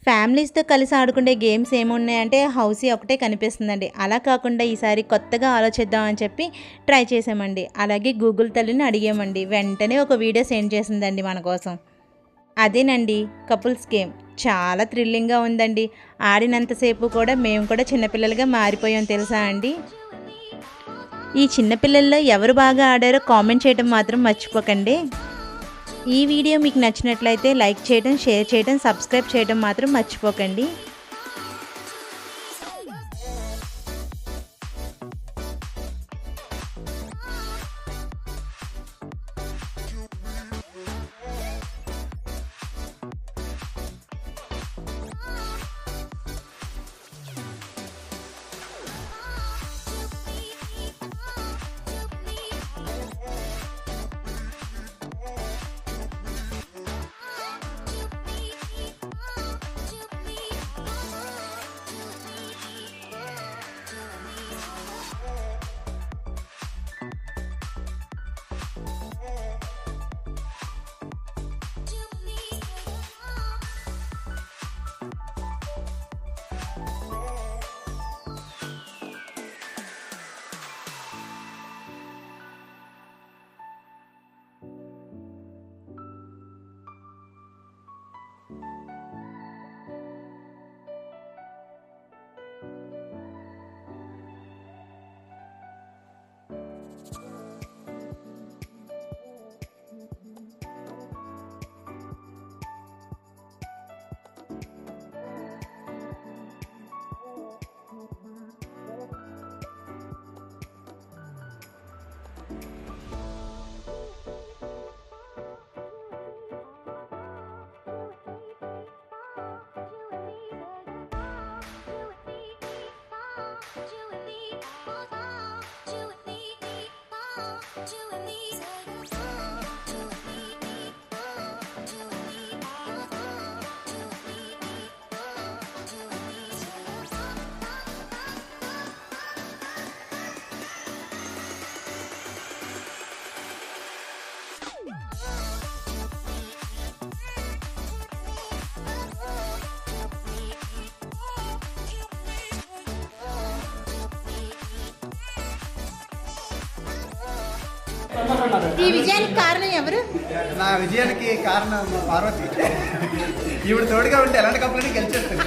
ఫ్యామిలీస్తో కలిసి ఆడుకునే గేమ్స్ ఏమున్నాయంటే హౌసీ ఒకటే కనిపిస్తుందండి. అలా కాకుండా ఈసారి కొత్తగా ఆలోచిద్దామని చెప్పి ట్రై చేసామండి. అలాగే గూగుల్ తల్లిని అడిగామండి. వెంటనే ఒక వీడియో సెండ్ చేసిందండి మన కోసం. అదేనండి కపుల్స్ గేమ్. చాలా థ్రిల్లింగ్గా ఉందండి. ఆడినంతసేపు కూడా మేము కూడా చిన్నపిల్లలుగా మారిపోయాం తెలుసా అండి. ఈ చిన్నపిల్లల్లో ఎవరు బాగా ఆడారో కామెంట్ చేయడం మాత్రం మర్చిపోకండి. ఈ వీడియో మీకు నచ్చినట్లయితే లైక్ చేయడం, షేర్ చేయడం, సబ్స్క్రైబ్ చేయడం మాత్రం మర్చిపోకండి. ఈ విజయానికి కారణం ఎవరు? నా విజయానికి కారణం పార్వతి. ఈవిడ తోడుగా ఉంటే ఎలాంటి కప్పులని గెలిచేస్తుంది.